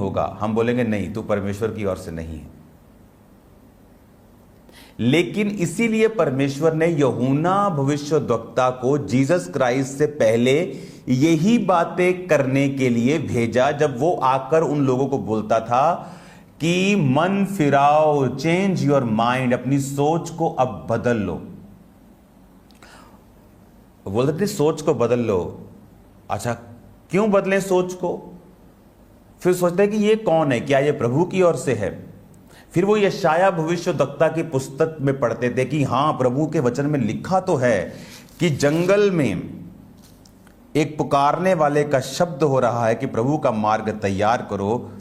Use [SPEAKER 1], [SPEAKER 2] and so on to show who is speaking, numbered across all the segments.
[SPEAKER 1] होगा, हम बोलेंगे नहीं, तू परमेश्वर की ओर से नहीं है। लेकिन इसीलिए परमेश्वर ने यूहन्ना भविष्यद्वक्ता को जीसस क्राइस्ट से पहले यही बातें करने के लिए भेजा, जब वो आकर उन लोगों को बोलता था कि मन फिराओ, चेंज योर माइंड, अपनी सोच को अब बदल लो। बोलते थे सोच को बदल लो। अच्छा, क्यों बदलें सोच को? फिर सोचते हैं कि ये कौन है, क्या ये प्रभु की ओर से है? फिर वो यशाया भविष्यद्वक्ता की पुस्तक में पढ़ते थे कि हां, प्रभु के वचन में लिखा तो है कि जंगल में एक पुकारने वाले का शब्द हो रहा है कि प्रभु का मार्ग तैयार करो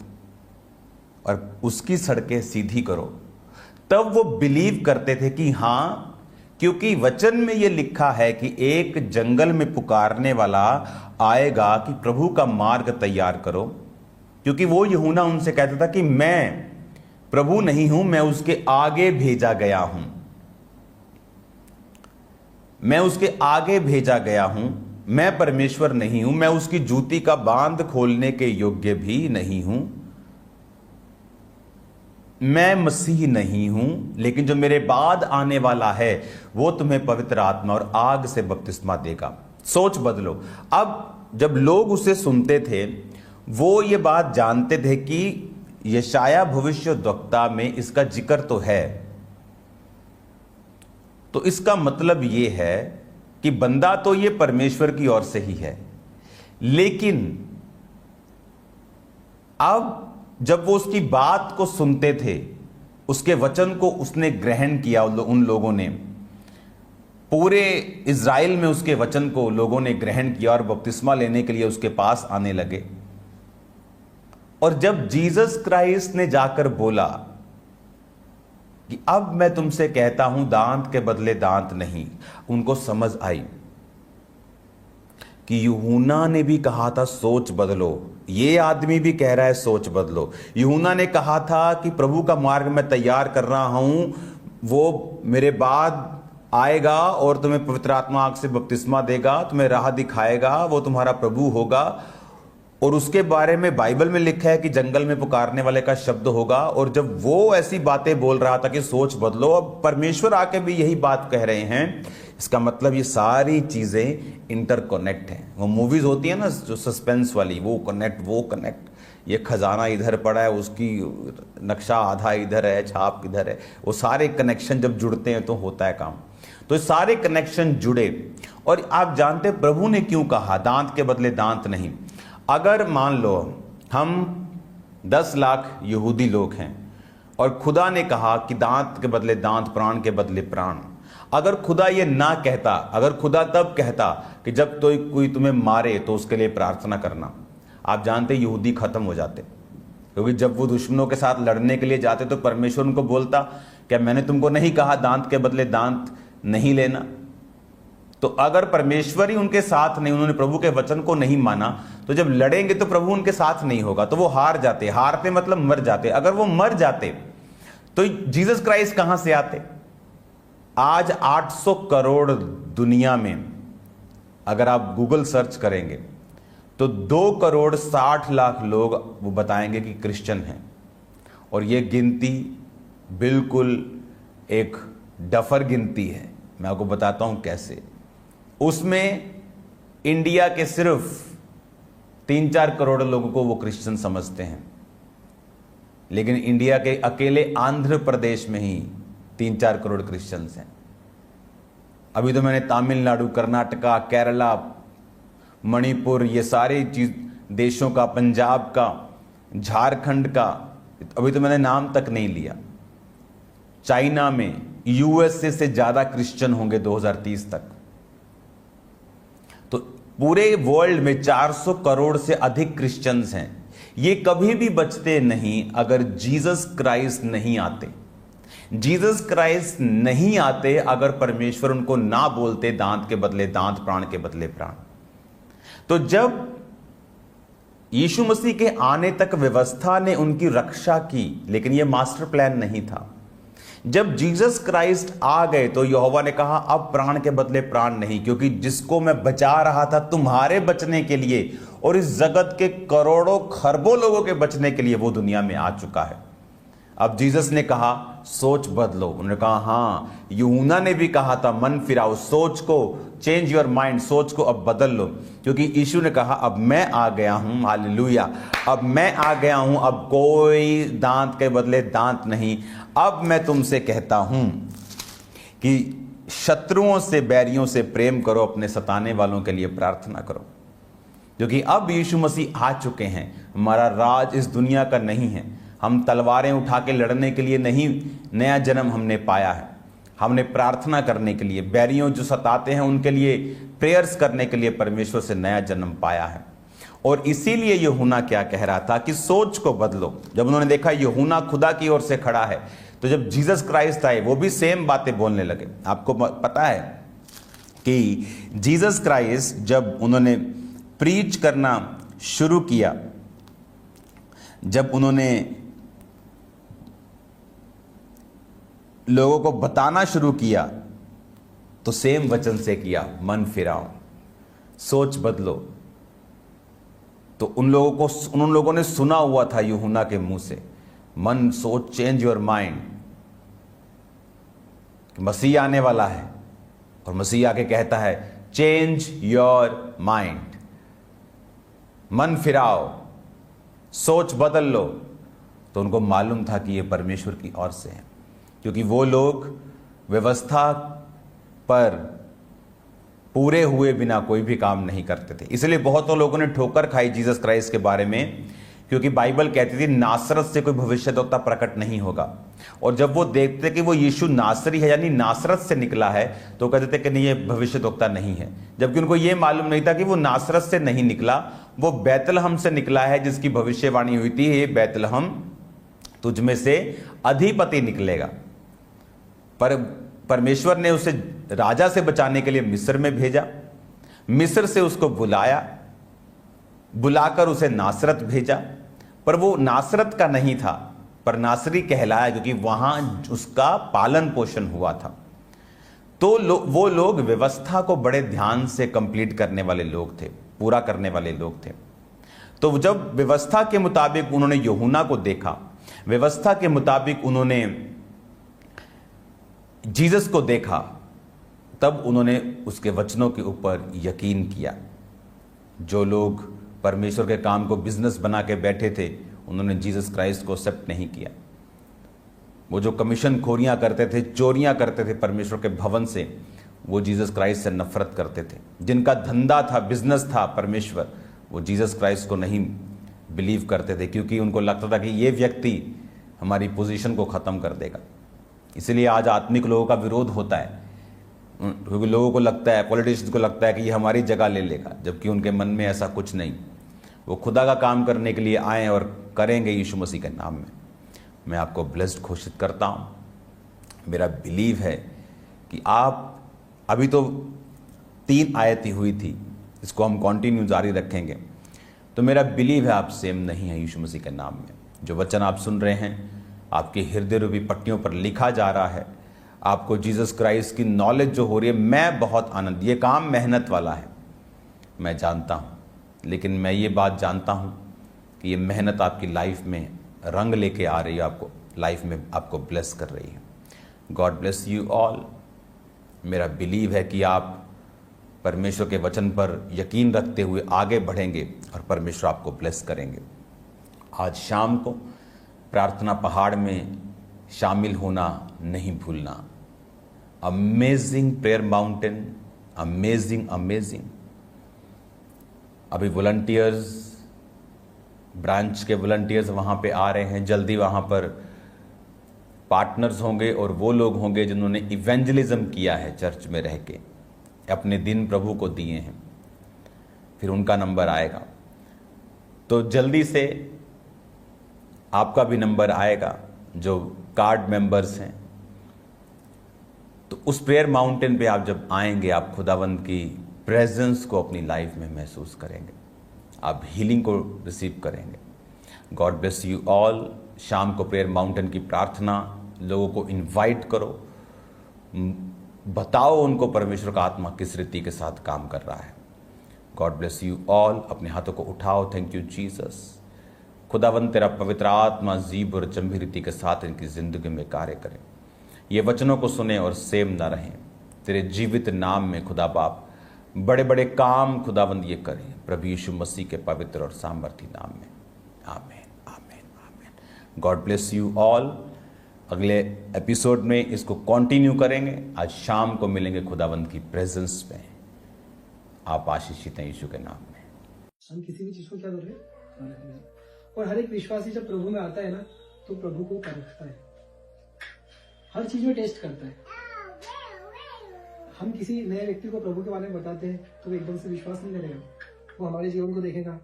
[SPEAKER 1] और उसकी सड़कें सीधी करो। तब वो बिलीव करते थे कि हां, क्योंकि वचन में ये लिखा है कि एक जंगल में पुकारने वाला आएगा कि प्रभु का मार्ग तैयार करो। क्योंकि वो यूहन्ना उनसे कहता था कि मैं प्रभु नहीं हूं, मैं उसके आगे भेजा गया हूं, मैं उसके आगे भेजा गया हूं, मैं परमेश्वर नहीं हूं, मैं उसकी जूती का बांध खोलने के योग्य भी नहीं हूं, मैं मसीह नहीं हूं, लेकिन जो मेरे बाद आने वाला है वो तुम्हें पवित्र आत्मा और आग से बपतिस्मा देगा। सोच बदलो। अब जब लोग उसे सुनते थे, वो ये बात जानते थे कि यशाया भविष्यद्वक्ता में इसका जिक्र तो है, तो इसका मतलब ये है कि बंदा तो ये परमेश्वर की ओर से ही है। लेकिन अब जब वो उसकी बात को सुनते थे, उसके वचन को उसने ग्रहण किया, उन लोगों ने, पूरे इज़राइल में उसके वचन को लोगों ने ग्रहण किया और बपतिस्मा लेने के लिए उसके पास आने लगे। और जब जीसस क्राइस्ट ने जाकर बोला कि अब मैं तुमसे कहता हूं दांत के बदले दांत नहीं, उनको समझ आई कि यूहन्ना ने भी कहा था सोच बदलो, ये आदमी भी कह रहा है सोच बदलो। यूहन्ना ने कहा था कि प्रभु का मार्ग मैं तैयार कर रहा हूं, वो मेरे बाद आएगा और तुम्हें पवित्र आत्मा आग से बपतिस्मा देगा, तुम्हें राह दिखाएगा, वो तुम्हारा प्रभु होगा। और उसके बारे में बाइबल में लिखा है कि जंगल में पुकारने वाले का शब्द होगा। और जब वो ऐसी बातें बोल रहा था कि सोच बदलो, अब परमेश्वर आके भी यही बात कह रहे हैं। इसका मतलब ये सारी चीजें इंटरकनेक्ट हैं। वो मूवीज होती है ना जो सस्पेंस वाली, वो कनेक्ट, ये खजाना इधर पड़ा है, उसकी नक्शा आधा इधर है, छाप इधर है, वो सारे कनेक्शन जब जुड़ते हैं तो होता है काम। तो सारे कनेक्शन जुड़े। और आप जानते प्रभु ने क्यों कहा दांत के बदले दांत नहीं? अगर मान लो हम 10 लाख यहूदी लोग हैं और खुदा ने कहा कि दांत के बदले दांत, प्राण के बदले प्राण, अगर खुदा ये ना कहता, अगर खुदा तब कहता कि जब तो कोई तुम्हें मारे तो उसके लिए प्रार्थना करना, आप जानते यहूदी खत्म हो जाते। क्योंकि जब वो दुश्मनों के साथ लड़ने के लिए जाते तो परमेश्वर उनको बोलता, क्या मैंने तुमको नहीं कहा दांत के बदले दांत नहीं लेना? तो अगर परमेश्वर ही उनके साथ नहीं, उन्होंने प्रभु के वचन को नहीं माना, तो जब लड़ेंगे तो प्रभु उनके साथ नहीं होगा, तो वो हार जाते। हारते मतलब मर जाते। अगर वो मर जाते तो जीसस क्राइस्ट कहां से आते? आज 800 करोड़ दुनिया में अगर आप गूगल सर्च करेंगे तो 2 करोड़ 60 लाख लोग वो बताएंगे कि क्रिश्चियन हैं। और ये गिनती बिल्कुल एक डफर गिनती है। मैं आपको बताता हूं कैसे। उसमें इंडिया के सिर्फ 3-4 करोड़ लोगों को वो क्रिश्चियन समझते हैं, लेकिन इंडिया के अकेले आंध्र प्रदेश में ही 3-4 करोड़ क्रिश्चियंस हैं। अभी तो मैंने तमिलनाडु, कर्नाटका, केरला, मणिपुर, ये सारे देशों का, पंजाब का, झारखंड का, अभी तो मैंने नाम तक नहीं लिया। चाइना में, यूएसए से ज्यादा क्रिश्चियन होंगे 2030 तक। तो पूरे वर्ल्ड में 400 करोड़ से अधिक क्रिश्चियंस हैं। ये कभी भी बचते नहीं अगर जीसस क्राइस्ट नहीं आते। जीसस क्राइस्ट नहीं आते अगर परमेश्वर उनको ना बोलते दांत के बदले दांत, प्राण के बदले प्राण। तो जब यीशु मसीह के आने तक व्यवस्था ने उनकी रक्षा की, लेकिन यह मास्टर प्लान नहीं था। जब जीसस क्राइस्ट आ गए तो यहोवा ने कहा अब प्राण के बदले प्राण नहीं, क्योंकि जिसको मैं बचा रहा था तुम्हारे बचने के लिए और इस जगत के करोड़ों खरबों लोगों के बचने के लिए, वो दुनिया में आ चुका है। अब जीसस ने कहा सोच बदलो। उन्होंने कहा हाँ, यूहन्ना ने भी कहा था मन फिराओ, सोच को, चेंज योर माइंड, सोच को अब बदल लो, क्योंकि यीशु ने कहा अब मैं आ गया हूं, हालेलुया, अब मैं आ गया हूं, अब कोई दांत के बदले दांत नहीं। अब मैं तुमसे कहता हूं कि शत्रुओं से, बैरियों से प्रेम करो, अपने सताने वालों के लिए प्रार्थना करो, क्योंकि अब यीशु मसीह आ चुके हैं। हमारा राज इस दुनिया का नहीं है। हम तलवारें उठा के लड़ने के लिए नहीं नया जन्म हमने पाया है, हमने प्रार्थना करने के लिए, बैरियों जो सताते हैं उनके लिए प्रेयर्स करने के लिए परमेश्वर से नया जन्म पाया है। और इसीलिए यूहन्ना क्या कह रहा था कि सोच को बदलो। जब उन्होंने देखा यूहन्ना खुदा की ओर से खड़ा है, तो जब जीसस क्राइस्ट आए वो भी सेम बातें बोलने लगे। आपको पता है कि जीसस क्राइस्ट जब उन्होंने प्रीच करना शुरू किया, जब उन्होंने लोगों को बताना शुरू किया, तो सेम वचन से किया, मन फिराओ, सोच बदलो। तो उन लोगों ने सुना हुआ था यूहन्ना के मुंह से, मन, सोच, चेंज योर माइंड, मसीह आने वाला है। और मसीह आके कहता है चेंज योर माइंड, मन फिराओ, सोच बदल लो। तो उनको मालूम था कि यह परमेश्वर की ओर से है, क्योंकि वो लोग व्यवस्था पर पूरे हुए बिना कोई भी काम नहीं करते थे। इसलिए बहुतों लोगों ने ठोकर खाई जीसस क्राइस्ट के बारे में, क्योंकि बाइबल कहती थी नासरत से कोई भविष्यद्वक्ता प्रकट नहीं होगा। और जब वो देखते कि वो यीशु नासरी है, यानी नासरत से निकला है, तो कहते थे कि नहीं, ये भविष्यद्वक्ता नहीं है। जबकि उनको ये मालूम नहीं था कि वो नासरत से नहीं निकला, वो बैतलहम से निकला है, जिसकी भविष्यवाणी हुई थी, ये बैतलहम तुझ में से अधिपति निकलेगा। पर परमेश्वर ने उसे राजा से बचाने के लिए मिस्र में भेजा, मिस्र से उसको बुलाया, बुलाकर उसे नासरत भेजा। पर वो नासरत का नहीं था, पर नासरी कहलाया, क्योंकि वहां उसका पालन पोषण हुआ था। तो वो लोग व्यवस्था को बड़े ध्यान से कंप्लीट करने वाले लोग थे, पूरा करने वाले लोग थे। तो जब व्यवस्था के मुताबिक उन्होंने यूहन्ना को देखा, व्यवस्था के मुताबिक उन्होंने जीसस को देखा, तब उन्होंने उसके वचनों के ऊपर यकीन किया। जो लोग परमेश्वर के काम को बिजनेस बना के बैठे थे, उन्होंने जीसस क्राइस्ट को एक्सेप्ट नहीं किया। वो जो कमीशन खोरियां करते थे, चोरियां करते थे परमेश्वर के भवन से, वो जीसस क्राइस्ट से नफरत करते थे। जिनका धंधा था, बिजनेस था परमेश्वर, वो जीसस क्राइस्ट को नहीं बिलीव करते थे, क्योंकि उनको लगता था कि ये व्यक्ति हमारी पोजीशन को ख़त्म कर देगा। इसलिए आज आत्मिक लोगों का विरोध होता है, क्योंकि लोगों को लगता है, पॉलिटिशियंस को लगता है कि ये हमारी जगह ले लेगा, जबकि उनके मन में ऐसा कुछ नहीं। वो खुदा का काम करने के लिए आए और करेंगे यीशु मसीह के नाम में। मैं आपको ब्लेस्ड घोषित करता हूँ। मेरा बिलीव है कि आप, अभी तो 3 आयतें हुई थी, इसको हम कंटिन्यू जारी रखेंगे। तो मेरा बिलीव है आप सेम नहीं है यीशु मसीह के नाम में। जो वचन आप सुन रहे हैं, आपके हृदय रूपी पट्टियों पर लिखा जा रहा है। आपको जीसस क्राइस्ट की नॉलेज जो हो रही है, मैं बहुत आनंद, ये काम मेहनत वाला है, मैं जानता हूँ, लेकिन मैं ये बात जानता हूँ कि ये मेहनत आपकी लाइफ में रंग लेके आ रही है, आपको लाइफ में आपको ब्लेस कर रही है। God bless you all. मेरा बिलीव है कि आप परमेश्वर के वचन पर यकीन रखते हुए आगे बढ़ेंगे और परमेश्वर आपको ब्लेस करेंगे। आज शाम को प्रार्थना पहाड़ में शामिल होना नहीं भूलना। Amazing prayer mountain, amazing amazing. अभी वॉलंटियर्स, ब्रांच के वॉलंटियर्स वहाँ पे आ रहे हैं। जल्दी वहाँ पर पार्टनर्स होंगे और वो लोग होंगे जिन्होंने इवेंजलिज्म किया है चर्च में रह के, अपने दिन प्रभु को दिए हैं, फिर उनका नंबर आएगा। तो जल्दी से आपका भी नंबर आएगा जो कार्ड मेंबर्स हैं। तो उस प्रेयर माउंटेन पे आप जब आएंगे, आप खुदावंद की प्रेजेंस को अपनी लाइफ में महसूस करेंगे, आप हीलिंग को रिसीव करेंगे। God bless you all. शाम को प्रेयर माउंटेन की प्रार्थना लोगों को इनवाइट करो, बताओ उनको परमेश्वर का आत्मा किस रीति के साथ काम कर रहा है। God bless you all. अपने हाथों को उठाओ। Thank you Jesus. खुदावंद तेरा पवित्र आत्मा जीव और जंभी रीति के साथ इनकी जिंदगी में कार्य करे। ये वचनों को सुने और सेम ना रहें। तेरे जीवित नाम में खुदा बाप बड़े बड़े काम खुदावंद ये करें, प्रभु यीशु मसीह के पवित्र और सामर्थी नाम में। आमीन, आमीन, आमीन। God bless you all. अगले एपिसोड में इसको कंटिन्यू करेंगे। आज शाम को मिलेंगे खुदावंद की प्रेजेंस में। आप आशीषित हैं यीशु के नाम में।
[SPEAKER 2] हम किसी भी चीज को क्या कर रहे हैं, और हर एक विश्वासी जब प्रभु में आता है ना, तो प्रभु को परखता है, हर चीज में टेस्ट करता है। हम किसी नए व्यक्ति को प्रभु के बारे में बताते हैं तो वो एकदम से विश्वास नहीं करेगा। वो हमारे जीवन को देखेगा,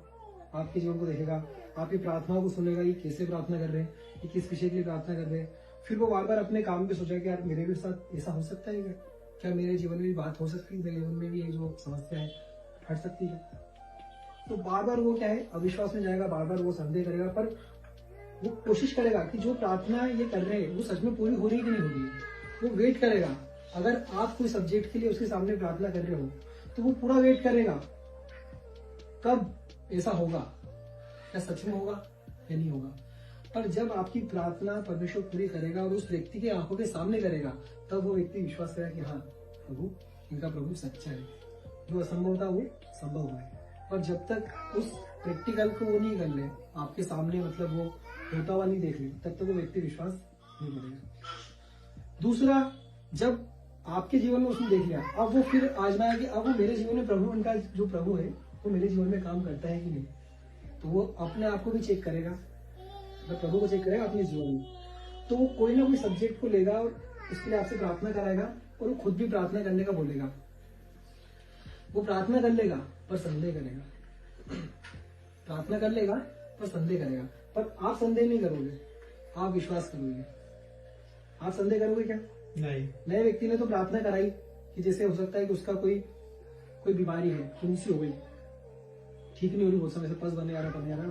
[SPEAKER 2] आपके जीवन को देखेगा, आपकी प्रार्थनाओं को सुनेगा, ये कैसे प्रार्थना कर रहे हैं, ये किस विषय के लिए प्रार्थना कर रहे हैं। फिर वो बार बार अपने काम पे सोचा कि यार मेरे भी साथ ऐसा हो सकता है क्या मेरे जीवन में भी बात हो सकती है, मेरे जीवन में भी ये जो समस्या है हट सकती है। तो बार बार वो क्या है, अविश्वास में जाएगा, बार बार वो संदेह करेगा, पर वो कोशिश करेगा कि जो प्रार्थना ये कर रहे हैं वो सच में पूरी हो रही है कि नहीं हो रही है। वो वेट करेगा। अगर आप कोई सब्जेक्ट के लिए उसके सामने प्रार्थना कर रहे हो तो वो पूरा वेट करेगा कब ऐसा होगा, क्या सच में होगा या नहीं होगा। पर जब आपकी प्रार्थना परमेश्वर पूरी करेगा और उस व्यक्ति के आंखों के सामने करेगा, तब वो व्यक्ति विश्वास करेगा कि हाँ प्रभु, इनका प्रभु सच्चा है, जो असंभव था वो संभव हुआ है। पर जब तक उस प्रैक्टिकल को वो नहीं कर ले, आपके सामने मतलब वो होता हुआ नहीं देख ले, तब तक वो व्यक्ति विश्वास नहीं करेगा। दूसरा, जब आपके जीवन में उसने देख लिया, अब वो फिर आजमाया कि अब वो मेरे जीवन में प्रभु, उनका जो प्रभु है वो मेरे जीवन में काम करता है कि नहीं। तो वो अपने आप को भी चेक करेगा, अगर प्रभु को चेक करेगा अपने जीवन में, तो वो कोई ना कोई सब्जेक्ट को लेगा और उसके लिए आपसे प्रार्थना कराएगा, और वो खुद भी प्रार्थना करने का बोलेगा। वो प्रार्थना कर लेगा पर संदेह करेगा, प्रार्थना कर लेगा पर संदेह करेगा। पर आप संदेह नहीं करोगे, आप विश्वास करोगे। आप संदेह करोगे क्या? नहीं। नए व्यक्ति ने तो प्रार्थना कराई कि जैसे हो सकता है कि उसका कोई बीमारी है, फुंसी हो गई, ठीक नहीं हो रही, बहुत समय से पस बने आ रहा,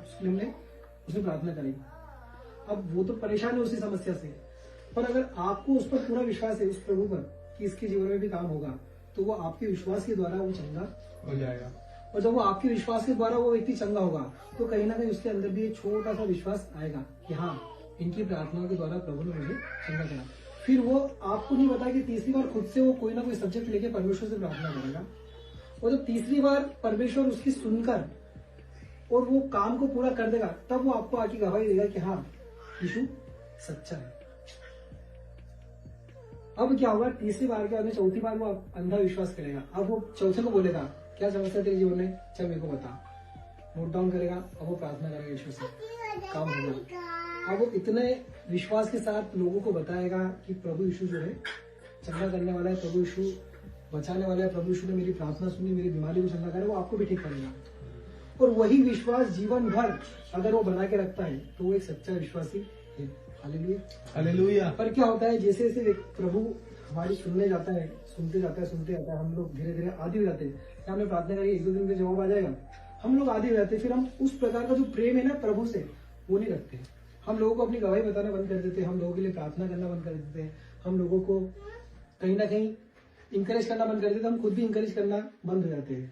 [SPEAKER 2] उसने प्रार्थना कराई। अब वो तो परेशान है उसी समस्या से, पर अगर आपको उस पर पूरा विश्वास है, उस प्रभु पर, कि इसके जीवन में भी काम होगा, तो वो आपके विश्वास के द्वारा वो चंगा हो जाएगा। और जब वो आपके विश्वास के द्वारा वो व्यक्ति चंगा होगा, तो कहीं ना कहीं उसके अंदर भी एक छोटा सा विश्वास आएगा कि हाँ, इनकी प्रार्थनाओं के द्वारा प्रभु ने मुझे चंगा करा। फिर वो आपको नहीं बता कि तीसरी बार खुद से वो कोई ना कोई सब्जेक्ट लेके परमेश्वर से प्रार्थना करेगा, और जब तीसरी बार परमेश्वर उसकी सुनकर और वो काम को पूरा कर देगा, तब वो आपको आके गवाही देगा कि हाँ, यीशु सच्चा है। अब क्या होगा, तीसरी बार के बाद में चौथी बार वो अंधा विश्वास करेगा। अब वो चौथे को बोलेगा, क्या समस्या तेरे जीवन में, चल मेरे को बता, नोट डाउन करेगा। अब वो प्रार्थना करेगा, ईश्वर से काम होगा। अब वो इतने विश्वास के साथ लोगों को बताएगा कि प्रभु यीशु जो है चंगा करने वाला है, प्रभु यीशु बचाने वाला है, प्रभु यीशु ने मेरी प्रार्थना सुनी, मेरी बीमारी को चंगा करे, वो आपको भी ठीक करेगा। और वही विश्वास जीवन भर अगर वो बना के रखता है, तो वो एक सच्चा विश्वासी है। Hallelujah, hallelujah. पर क्या होता है, जैसे जैसे प्रभु हमारी सुनने जाता है, सुनते जाता है, हम लोग धीरे धीरे आदी हो जाते हैं। हमने प्रार्थना करी, 1-2 दिन में जवाब आ जाएगा, हम लोग आदी हो जाते हैं। फिर हम उस प्रकार का जो प्रेम है ना प्रभु से, वो नहीं रखते। हम लोगों को अपनी गवाही बताना बंद कर देते हैं, हम लोगों के लिए प्रार्थना करना बंद कर देते हैं, हम लोगों को कहीं ना कहीं इंकरेज करना बंद कर देते हैं, हम खुद भी इंकरेज करना बंद हो जाते हैं।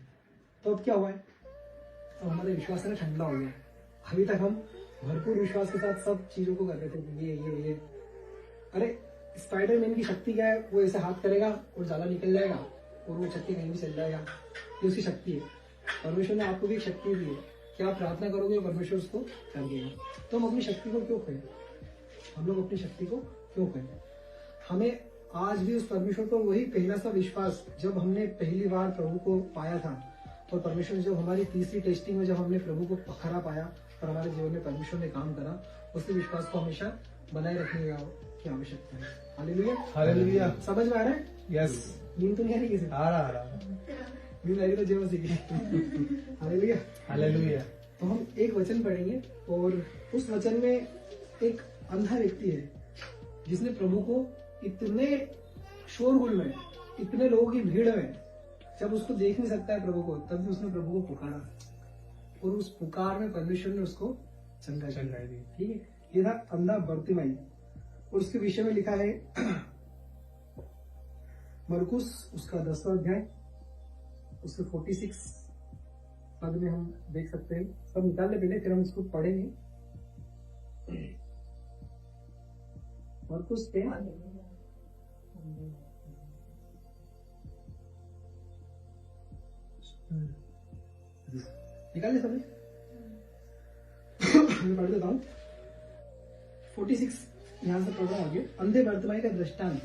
[SPEAKER 2] तो अब क्या हुआ है, तो हमारा विश्वास है ना ठंडा हो गया। अभी तक हम भरपूर विश्वास के साथ सब चीजों को कर रहे थे, ये अरे स्पाइडरमैन की शक्ति क्या है, वो ऐसे हाथ करेगा और जाला निकल जाएगा और वो चक्की कहीं भी चल जाएगा, ये उसकी शक्ति है। परमेश्वर ने आपको भी एक शक्ति दी है कि आप प्रार्थना करोगे और परमेश्वर उसको कर देगा। तो हम अपनी शक्ति को क्यों खोएं, हम लोग अपनी शक्ति को क्यों खोएं। हमें आज भी उस परमेश्वर को वही पहला सा विश्वास, जब हमने पहली बार प्रभु को पाया था, और परमेश्वर ने जब हमारी तीसरी टेस्टिंग में जब हमने प्रभु को पखरा पाया और हमारे जीवन में परमेश्वर ने काम करा, उसी विश्वास को हमेशा बनाए रखने की आवश्यकता है। Hallelujah, hallelujah. समझ में आ रहा है? यस। नींद तो नहीं आ रही किसी? आ रहा नींद आ रही तो जय मसीह। Hallelujah, hallelujah. तो हम एक वचन पढ़ेंगे, और उस वचन में एक अंधा व्यक्ति है जिसने प्रभु को इतने शोरगुल में, इतने लोगों की भीड़ में, जब उसको देख नहीं सकता है प्रभु को, तब भी उसने प्रभु को पुकारा, और उस पुकार में परमेश्वर ने उसको चंगा दी। ठीक है, ये था अंधा बर्तिमाई। और उसके विषय में लिखा है मरकुस उसका 10वां अध्याय उसके 46 पद में हम देख सकते हैं। सब निकालने पहले फिर हम इसको पढ़ेंगे। मरकुस 10 निकाल सभी मैं पढ़ देता हूँ। 46 यहां से पढ़ रहा हूं आगे। अंधे बर्तिमाई का दृष्टांत।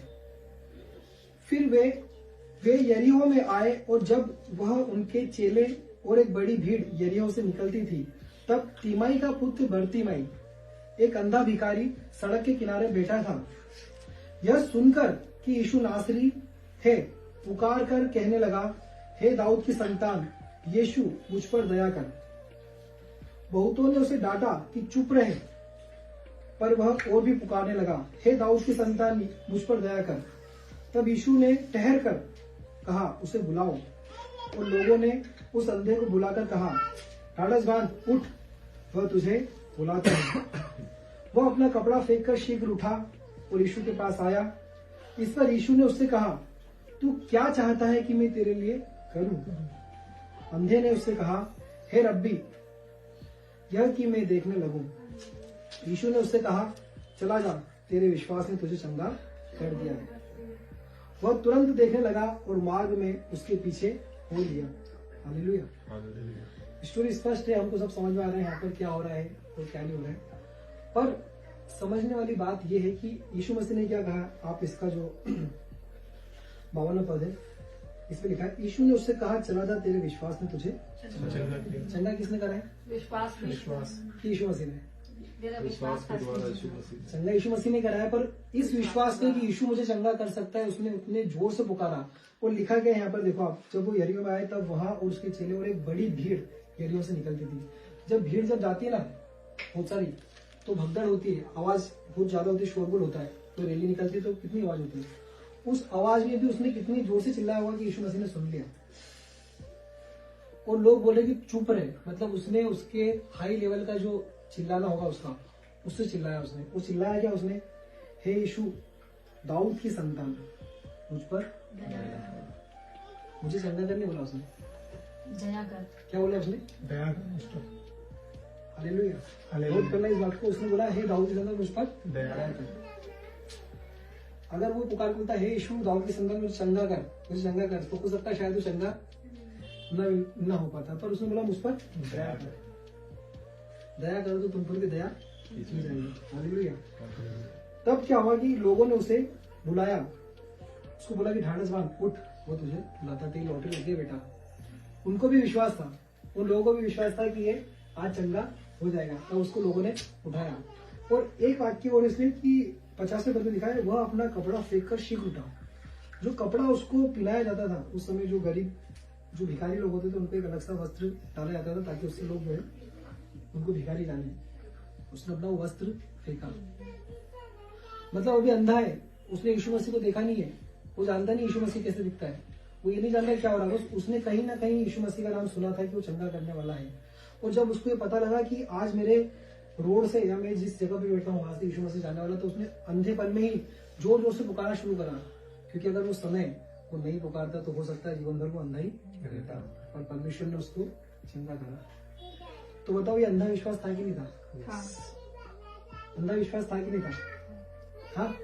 [SPEAKER 2] फिर वे यरीहो में आए और जब वह उनके चेले और एक बड़ी भीड़ यरीहो से निकलती थी तब तीमाई का पुत्र बर्तिमाई एक अंधा भिखारी सड़क के किनारे बैठा था। यह सुनकर कि यीशु नासरी है पुकार कर कहने लगा, हे दाऊद की संतान यीशु मुझ पर दया कर। बहुतों ने उसे डांटा कि चुप रहे, पर वह और भी पुकारने लगा, हे दाऊद की संतान मुझ पर दया कर। तब यीशु ने ठहर कर कहा, उसे बुलाओ। और लोगों ने उस अंधे को बुलाकर कहा, ढाढ़स बांध, उठ, वह तुझे बुलाता है। वह अपना कपड़ा फेंक कर शीघ्र उठा और यीशु के पास आया। इस पर यीशु ने उससे कहा, तू क्या चाहता है कि मैं तेरे लिए करूं? अंधे ने उससे कहा, हे रब्बी, यह कि मैं देखने लगूं। यीशु ने उससे कहा, चला जा, तेरे विश्वास ने तुझे चंगा कर दिया है। वह तुरंत देखने लगा और मार्ग में उसके पीछे हो लिया। हालेलुया। स्टोरी स्पष्ट है, हमको सब समझ में आ रहा है यहाँ पर क्या हो रहा है और क्या नहीं हो रहा है। पर समझने वाली बात यह है कि यीशु मसीह ने क्या कहा। आप इसका जो 52वां पद है इसमें लिखा है, यीशु ने उससे कहा, चला जा, तेरे विश्वास ने तुझे चंगा। किसने करा है? विश्वास यीशु मसीह ने। चंगा यीशु मसीह ने कराया। पर इस विश्वास में कि यीशु मुझे चंगा कर सकता है उसने उतने जोर से पुकारा। और लिखा गया यहाँ पर, देखो आप, जब वो यरीहो में आए तब वहां और उसके चेले और एक बड़ी भीड़ यरीहो से निकलती थी। जब भीड़ जाती है ना बहुत सारी, तो भगदड़ होती है, आवाज बहुत ज्यादा होती है, शोरगुल होता है। तो रैली निकलती है तो कितनी आवाज होती है। उस आवाज में भी उसने कितनी जोर से चिल्लाया होगा कि यीशु मसीह ने सुन लिया। और लोग बोले कि चुप रहे, मतलब उसने उसके हाई लेवल का जो चिल्लाना होगा उसका, उससे चिल्लाया उसने। वो चिल्लाया क्या उसने? हे यीशु दाऊद की संतान मुझ पर मुझे चंगा करने बोला उसने।
[SPEAKER 3] दया कर।
[SPEAKER 2] क्या बोला उसने?
[SPEAKER 4] दया कर।
[SPEAKER 2] हालेलुया। नोट करना इस बात को। उसने बोला, हे दाऊद की संतान मुझ पर
[SPEAKER 4] दया
[SPEAKER 2] कर। अगर वो पुकार बोलता है, हे यीशु दाऊद की संतान मुझे चंगा कर, मुझे चंगा कर, तो हो सकता है शायद वो चंगा न हो पाता। पर उसने बोला, मुझ पर दया कर। दया करो तो तुम पर भी दया की जाएगी। हालेलुया। तब क्या हुआ कि लोगों ने उसे बुलाया, उसको बोला कि ढाढ़स बांध, उठ, वो तुझे बुलाता। तेरी लौटी लग गई बेटा। उनको भी विश्वास था, उन लोगों को भी विश्वास था कि ये आज चंगा हो जाएगा। तब उसको लोगों ने उठाया। और एक वाक्य और इसलिए कि 50वें पद में लिखा है, वह अपना कपड़ा फेंक कर शीघ्र उठा। जो कपड़ा उसको पिलाया जाता था उस समय, जो गरीब जो भिखारी लोग होते थे उनको एक अलग सा वस्त्र डाला जाता था ताकि उससे लोग जो है उनको भिखारी जाने। उसने अपना वो वस्त्र फेंका। मतलब वो भी अंधा है, उसने यीशु मसीह को देखा नहीं है, वो जानता नहीं यीशु मसीह कैसे दिखता है, वो ये नहीं जानता क्या हो रहा है। उसने कहीं ना कहीं यीशु मसीह का नाम सुना था कि वो चंगा करने वाला है। और जब उसको ये पता लगा कि आज मेरे रोड से या मैं जिस जगह पे बैठा हूँ वहां से यीशु मसीह जाने वाला, तो उसने अंधेपन में ही जोर जोर से पुकारना शुरू करा। क्योंकि अगर वो समय वो नहीं पुकारता तो हो सकता है जीवन भर वो अंधा ही रहता। और परमेश्वर ने उसको चंगा करा। तो बताओ, ये अंधा विश्वास था कि नहीं था? अंधा विश्वास था कि नहीं था? हाँ,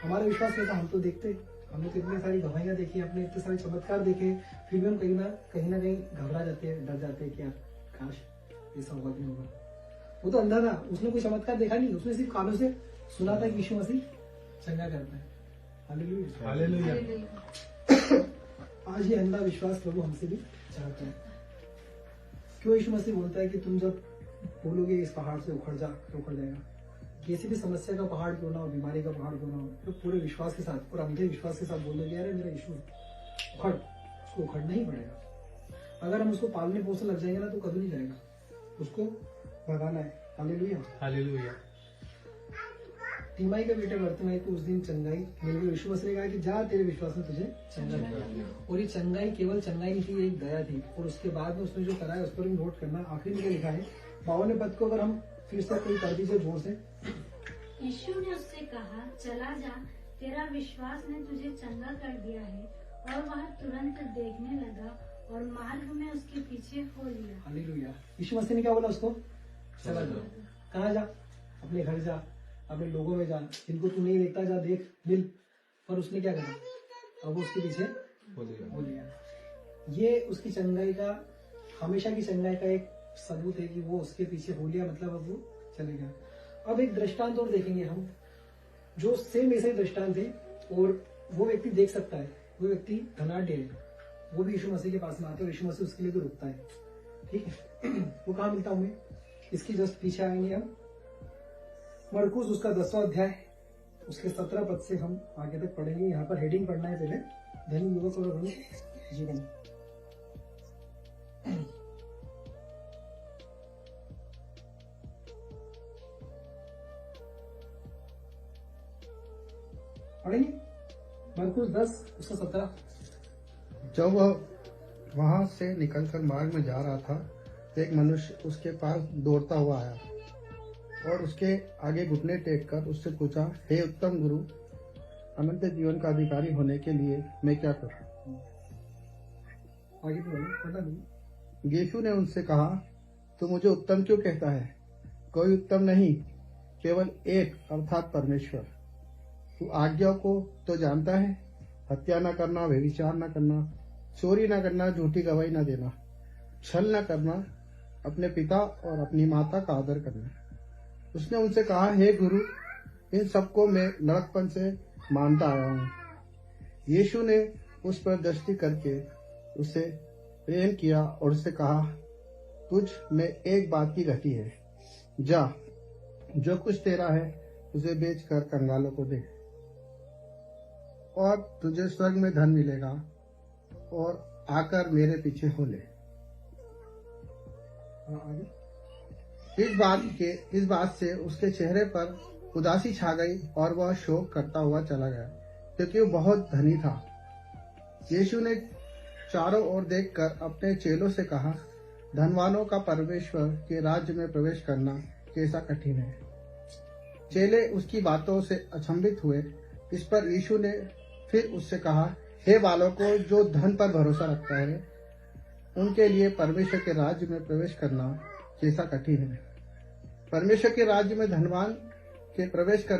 [SPEAKER 2] हमारा विश्वास क्या था? हम तो देखते, हमने तो इतनी सारी गवाहियां देखी, अपने इतने सारे चमत्कार देखे, फिर भी हम कहीं ना कहीं घबरा जाते हैं, डर जाते हैं कि यार काश ऐसा होगा कि नहीं होगा। वो तो अंधा था, उसने कोई चमत्कार देखा नहीं, उसने सिर्फ कानों से सुना था कि यीशु मसीह चंगा करता है। हालेलुया।
[SPEAKER 4] हालेलुया।
[SPEAKER 2] आज ये अंधा विश्वास प्रभु हमसे भी चाहता है। क्यों यीशु मसीह बोलता है कि तुम जब बोलोगे इस पहाड़ से उखड़ जा, तो उखड़ जाएगा। किसी भी समस्या का पहाड़ क्यों ना हो, बीमारी का पहाड़ क्यों ना हो, तो पूरे विश्वास के साथ और अंधे विश्वास के साथ बोलोगे, अरे मेरा यीशु उखड़, उसको उखड़ना ही पड़ेगा। अगर हम उसको पालने पोसने लग जाएंगे ना तो कभी नहीं जाएगा, उसको भगाना है। हालेलुया।
[SPEAKER 4] हालेलुया।
[SPEAKER 2] तीमाई का बेटा बर्तिमाई को उस दिन चंगाई मिल गई। यीशु मसीह ने कहा कि जा, तेरे विश्वास में तुझे चंगा किया। और ये चंगाई केवल चंगाई नहीं थी, एक दया थी। और उसके बाद में उसने जो कराया उस पर भी नोट करना। आखिरी में क्या लिखा है 52वें पद को अगर हम फिर से कोई कर दीजिए जोर से।
[SPEAKER 3] यीशु ने उससे कहा, चला जा, तेरा विश्वास ने तुझे चंगा कर दिया है। और वह तुरंत देखने लगा और मार्ग में उसके पीछे हो लिया।
[SPEAKER 2] हालेलुया। यीशु मसीह ने क्या बोला उसको? चला जा। कहाँ जा? अपने घर जा, अपने लोगों में जा, जिनको तू नहीं देखता जा, देख, मिल। पर उसने क्या करा? अब वो उसके पीछे हो लिया। ये उसकी चंगाई का, हमेशा की चंगाई का एक सबूत है कि वो उसके पीछे हो लिया, मतलब अब वो चले गया। अब एक दृष्टांत और देखेंगे हम, जो सेम ऐसे ही दृष्टांत है, और वो व्यक्ति देख सकता है। वो व्यक्ति धनाढ्य है, वो भी यीशु मसीह के पास में आता है और यीशु मसीह उसके लिए भी रुकता है। ठीक है। वो कहाँ मिलता हमें? इसकी जस्ट पीछे आएंगे हम। मरकुस उसका 10वां अध्याय, उसके 17 पद से हम आगे तक पढ़ेंगे। यहाँ पर हेडिंग पढ़ना है पहले, धनी युवक और धनी जीवन। पढ़ेंगे मरकुस 10 उसका 17।
[SPEAKER 5] जब वह वहां से निकलकर मार्ग में जा रहा था तो एक मनुष्य उसके पास दौड़ता हुआ आया और उसके आगे घुटने टेक कर उससे पूछा, हे उत्तम गुरु, अनंत जीवन का अधिकारी होने के लिए मैं क्या करूं?
[SPEAKER 2] आगे तो पढ़ा नहीं।
[SPEAKER 5] यीशु ने उनसे कहा, तू मुझे उत्तम क्यों कहता है? कोई उत्तम नहीं, केवल एक, अर्थात परमेश्वर। तू आज्ञाओं को तो जानता है, हत्या न करना, व्यभिचार न करना, चोरी न करना, झूठी गवाही न देना, छल न करना, अपने पिता और अपनी माता का आदर करना। उसने उनसे कहा, हे गुरु, इन सबको मैं लड़कपन से मानता आया हूँ। यीशु ने उस पर दृष्टि करके उसे प्रेम किया और उससे कहा, तुझ में एक बात की घटी है, जा, जो कुछ तेरा है उसे बेचकर कंगालों को दे और तुझे स्वर्ग में धन मिलेगा, और आकर मेरे पीछे हो ले। इस बात से उसके चेहरे पर उदासी छा गई और वह शोक करता हुआ चला गया, क्योंकि वो बहुत धनी था। यीशु ने चारों ओर देखकर अपने चेलों से कहा, धनवानों का परमेश्वर के राज्य में प्रवेश करना कैसा कठिन है। चेले उसकी बातों से अचंभित हुए। इस पर यीशु ने फिर उससे कहा, हे बालकों, जो धन पर भरोसा रखता है, उनके लिए परमेश्वर के राज्य में प्रवेश करना कैसा कठिन है। परमेश्वर के राज्य में धनवान के प्रवेश करना